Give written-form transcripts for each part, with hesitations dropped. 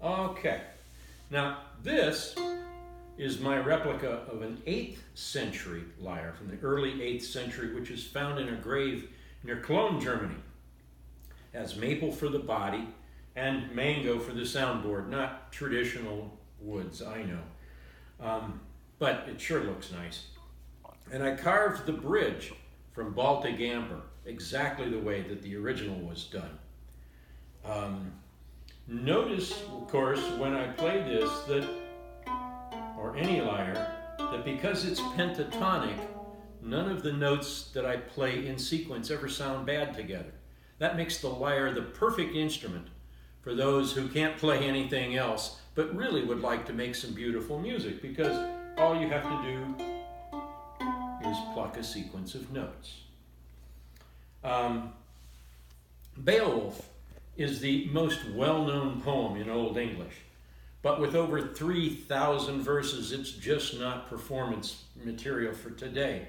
Okay, now this is my replica of an 8th century lyre from the early 8th century, which is found in a grave near Cologne, Germany. It has maple for the body and mango for the soundboard, not traditional woods, I know. But it sure looks nice. And I carved the bridge from Baltic amber, exactly the way that the original was done. Notice, of course, when I play this, that, or any lyre, that because it's pentatonic, none of the notes that I play in sequence ever sound bad together. That makes the lyre the perfect instrument for those who can't play anything else, but really would like to make some beautiful music, because all you have to do is pluck a sequence of notes. Beowulf is the most well-known poem in Old English, but with over 3,000 verses, it's just not performance material for today.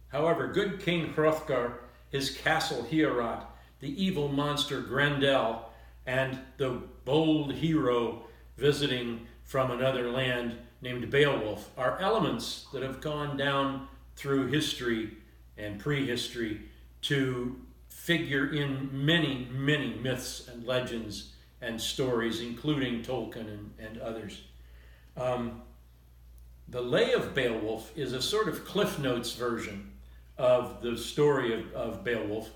However, good King Hrothgar, his castle Heorot, the evil monster Grendel, and the bold hero visiting from another land named Beowulf are elements that have gone down through history and prehistory to figure in many, many myths and legends and stories, including Tolkien and others. The Lay of Beowulf is a sort of Cliff Notes version of the story of Beowulf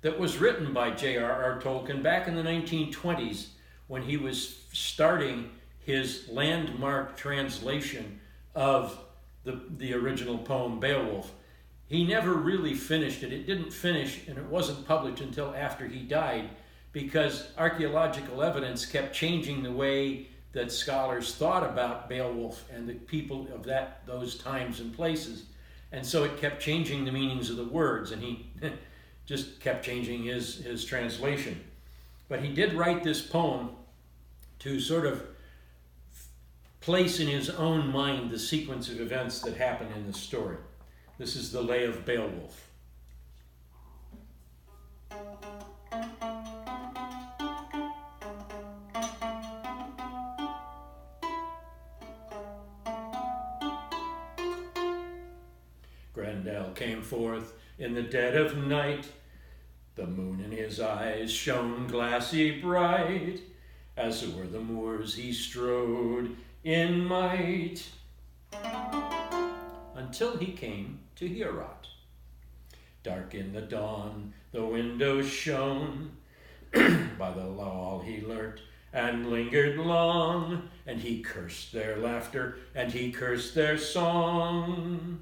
that was written by J.R.R. Tolkien back in the 1920s when he was starting his landmark translation of the original poem Beowulf. He never really finished it. It didn't finish, and it wasn't published until after he died, because archaeological evidence kept changing the way that scholars thought about Beowulf and the people of those times and places. And so it kept changing the meanings of the words, and he just kept changing his translation. But he did write this poem to sort of place in his own mind the sequence of events that happen in the story. This is the Lay of Beowulf. Grendel came forth in the dead of night. The moon in his eyes shone glassy bright. As o'er the moors he strode in might, until he came to Heorot. Dark in the dawn the windows shone. By the wall he lurked and lingered long, and he cursed their laughter and he cursed their song,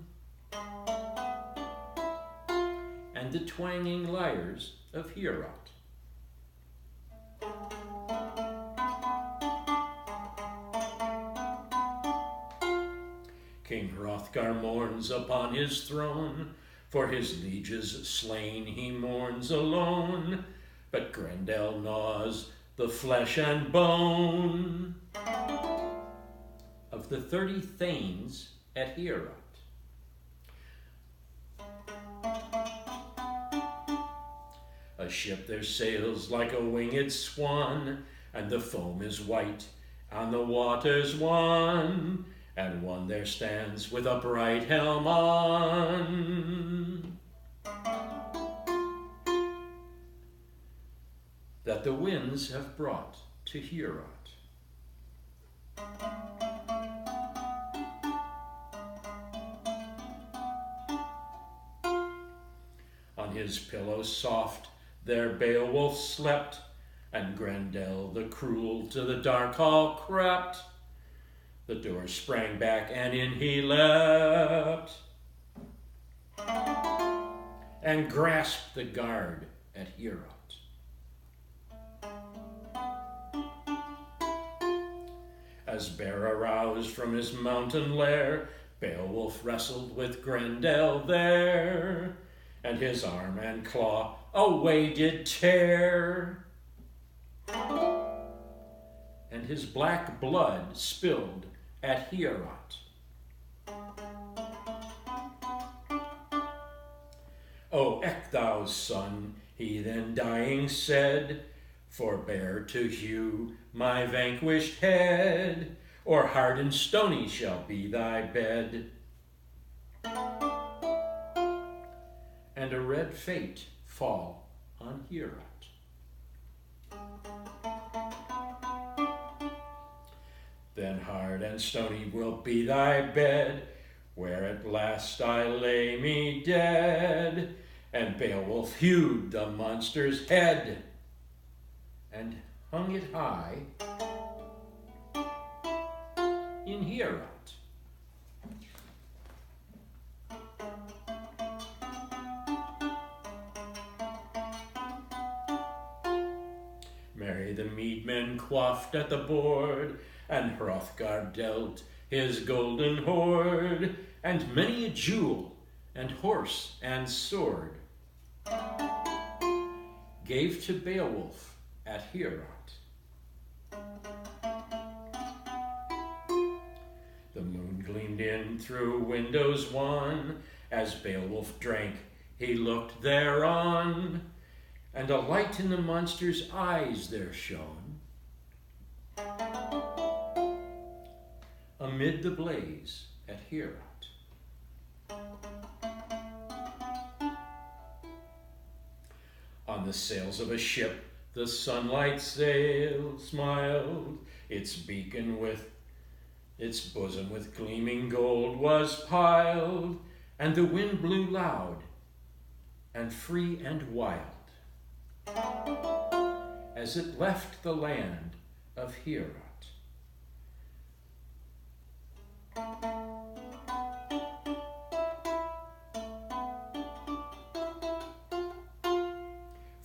and the twanging lyres of Heorot. King Hrothgar mourns upon his throne, for his lieges slain he mourns alone, but Grendel gnaws the flesh and bone of the 30 thanes at Heorot. A ship there sails like a winged swan, and the foam is white on the waters wan, and one there stands with a bright helm on, that the winds have brought to Heorot. On his pillow soft there Beowulf slept, and Grendel the cruel to the dark hall crept. The door sprang back, and in he leapt, and grasped the guard at Heorot. As bear aroused from his mountain lair, Beowulf wrestled with Grendel there, and his arm and claw away did tear, and his black blood spilled at Heorot. O Ecgtheow's son, he then dying said, Forbear to hew my vanquished head, or hard and stony shall be thy bed. And a red fate fall on Heorot. Then hard and stony will be thy bed, where at last I lay me dead. And Beowulf hewed the monster's head, and hung it high in Heorot. Merry the meadmen quaffed at the board, and Hrothgar dealt his golden hoard, and many a jewel, and horse, and sword gave to Beowulf at Heorot. The moon gleamed in through windows one, as Beowulf drank, he looked thereon, and a light in the monster's eyes there shone. Amid the blaze at Heorot. On the sails of a ship the sunlight sail smiled, its beacon with its bosom with gleaming gold was piled, and the wind blew loud and free and wild as it left the land of Heorot.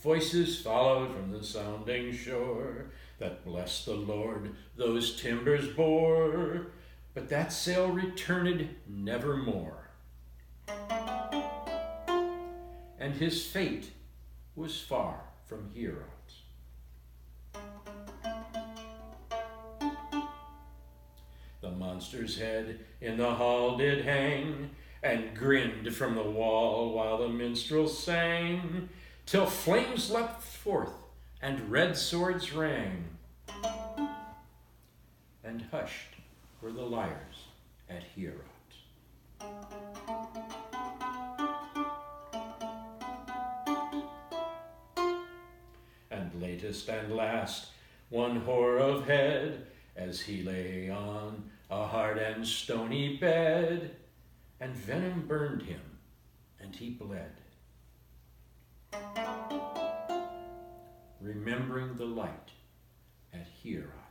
Voices followed from the sounding shore, that blessed the Lord those timbers bore, but that sail returned nevermore. And his fate was far from Heorot. The monster's head in the hall did hang, and grinned from the wall while the minstrels sang, till flames leapt forth and red swords rang, and hushed were the lyres at Heorot. And latest and last, one hoar of head, as he lay on a hard and stony bed, and venom burned him, and he bled, remembering the light at Heorot.